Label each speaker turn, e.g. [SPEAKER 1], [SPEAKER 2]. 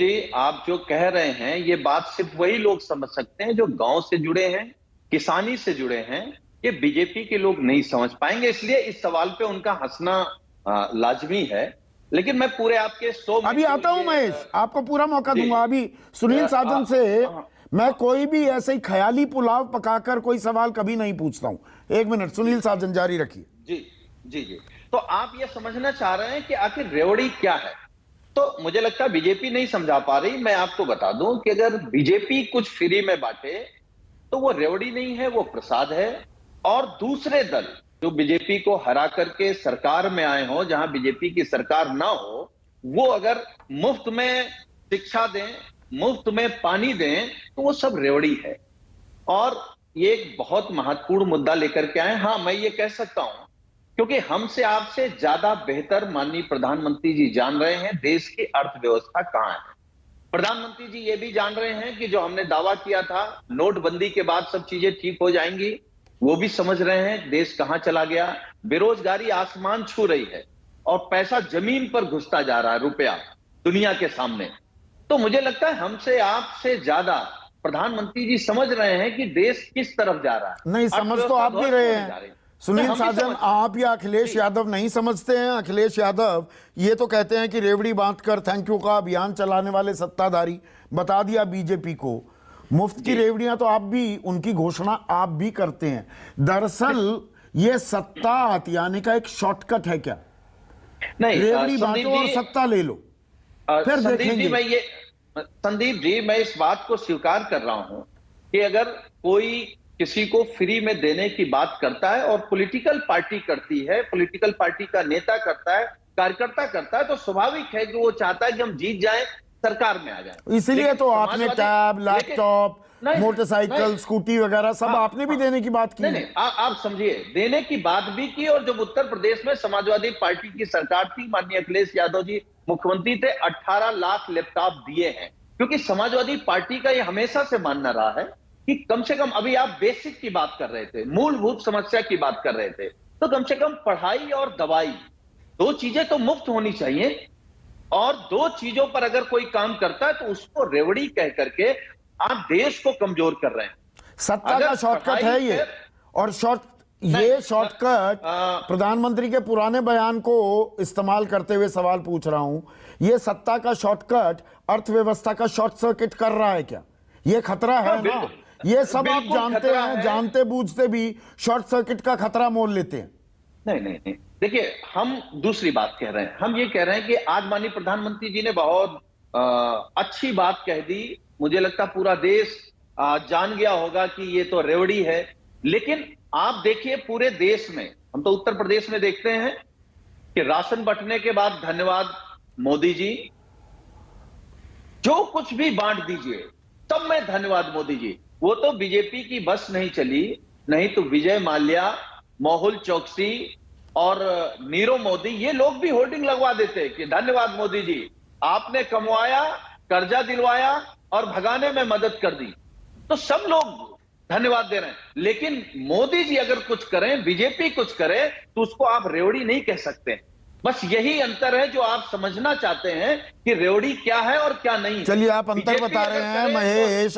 [SPEAKER 1] जी, आप जो कह रहे हैं ये बात सिर्फ वही लोग समझ सकते हैं जो गांव से जुड़े हैं, किसानी से जुड़े हैं। ये बीजेपी के लोग नहीं समझ पाएंगे, इसलिए इस सवाल पे उनका हंसना लाजमी है। लेकिन मैं पूरे आपके 100 में
[SPEAKER 2] अभी
[SPEAKER 1] जो
[SPEAKER 2] आता हूं
[SPEAKER 1] ये
[SPEAKER 2] महेश, आपको पूरा मौका
[SPEAKER 1] जी
[SPEAKER 2] दूंगा। अभी सुनील साजन से मैं कोई भी ऐसे ही ख्याली पुलाव पकाकर कोई सवाल कभी नहीं पूछता हूं। एक मिनट, सुनील साजन जारी रखिए।
[SPEAKER 1] जी जी जी। तो आप ये समझना चाह रहे हैं कि आखिर रेवड़ी क्या है। तो मुझे लगता है बीजेपी नहीं समझा पा रही। मैं आपको बता दूं कि अगर बीजेपी कुछ फ्री में बांटे तो वो रेवड़ी नहीं है, वो प्रसाद है। और दूसरे दल जो बीजेपी को हरा करके सरकार में आए हो, जहां बीजेपी की सरकार ना हो, वो अगर मुफ्त में शिक्षा दें, मुफ्त में पानी दें, तो वो सब रेवड़ी है। और ये एक बहुत महत्वपूर्ण मुद्दा लेकर के आए। हाँ, मैं ये कह सकता हूं क्योंकि हमसे आपसे ज्यादा बेहतर माननीय प्रधानमंत्री जी जान रहे हैं देश की अर्थव्यवस्था कहां है। प्रधानमंत्री जी ये भी जान रहे हैं कि जो हमने दावा किया था नोटबंदी के बाद सब चीजें ठीक हो जाएंगी, वो भी समझ रहे हैं देश कहां चला गया। बेरोजगारी आसमान छू रही है और पैसा जमीन पर घुसता जा रहा है, रुपया दुनिया के सामने। तो मुझे लगता है हमसे आपसे ज्यादा प्रधानमंत्री जी समझ रहे हैं कि देश किस तरफ जा रहा है।
[SPEAKER 2] नहीं, समझ तो आप भी रहे हैं सुनील साजन। आप या अखिलेश यादव नहीं समझते हैं। अखिलेश यादव ये तो कहते हैं कि रेवड़ी बांटकर थैंक यू का अभियान चलाने वाले सत्ताधारी। बता दिया बीजेपी को, मुफ्त की रेवड़ियां तो आप भी, उनकी घोषणा आप भी करते हैं। दरअसल ये सत्ता हथियाने का एक शॉर्टकट है क्या?
[SPEAKER 1] नहीं,
[SPEAKER 2] रेवड़ी बांटो और सत्ता ले लो, फिर देखेंगे।
[SPEAKER 1] संदीप जी, मैं इस बात को स्वीकार कर रहा हूं कि अगर कोई किसी को फ्री में देने की बात करता है और पॉलिटिकल पार्टी करती है, पॉलिटिकल पार्टी का नेता करता है, कार्यकर्ता करता है, तो स्वाभाविक है कि वो चाहता है कि हम जीत जाएं, सरकार में आ जाएं।
[SPEAKER 2] इसीलिए तो आपने टैब, लैपटॉप, मोटरसाइकिल, स्कूटी वगैरह सब आपने भी देने की बात की।
[SPEAKER 1] नहीं, आप समझिए, देने की बात भी की। और जब उत्तर प्रदेश में समाजवादी पार्टी की सरकार थी, माननीय अखिलेश यादव जी मुख्यमंत्री थे, 18 लाख लैपटॉप दिए हैं। क्योंकि समाजवादी पार्टी का यह हमेशा से मानना रहा है कि कम से कम, अभी आप बेसिक की बात कर रहे थे, मूलभूत समस्या की बात कर रहे थे, तो कम से कम पढ़ाई और दवाई, दो चीजें तो मुफ्त होनी चाहिए। और दो चीजों पर अगर कोई काम करता है तो उसको रेवड़ी कह करके आप देश को कमजोर कर रहे हैं।
[SPEAKER 2] सत्ता का शॉर्टकट है ये। और शॉर्टकट प्रधानमंत्री के पुराने बयान को इस्तेमाल करते हुए सवाल पूछ रहा हूं, ये सत्ता का शॉर्टकट अर्थव्यवस्था का शॉर्ट सर्किट कर रहा है क्या? ये खतरा है ना? ये सब आप जानते हैं, जानते बूझते भी शॉर्ट सर्किट का खतरा मोल लेते हैं।
[SPEAKER 1] नहीं, देखिए, हम दूसरी बात कह रहे हैं। हम ये कह रहे हैं कि आज माननीय प्रधानमंत्री जी ने बहुत अच्छी बात कह दी। मुझे लगता पूरा देश जान गया होगा कि ये तो रेवड़ी है। लेकिन आप देखिए पूरे देश में, हम तो उत्तर प्रदेश में देखते हैं कि राशन बंटने के बाद धन्यवाद मोदी जी, जो कुछ भी बांट दीजिए सब में धन्यवाद मोदी जी। वो तो बीजेपी की बस नहीं चली, नहीं तो विजय माल्या, मेहुल चोकसी और नीरव मोदी, ये लोग भी होर्डिंग लगवा देते कि धन्यवाद मोदी जी, आपने कमवाया, कर्जा दिलवाया और भगाने में मदद कर दी। तो सब लोग धन्यवाद दे रहे हैं। लेकिन मोदी जी अगर कुछ करें, बीजेपी कुछ करे, तो उसको आप रेवड़ी नहीं कह सकते। बस यही अंतर है जो आप समझना चाहते हैं कि रेवड़ी क्या है और क्या नहीं।
[SPEAKER 2] चलिए, आप अंतर बता रहे हैं महेश।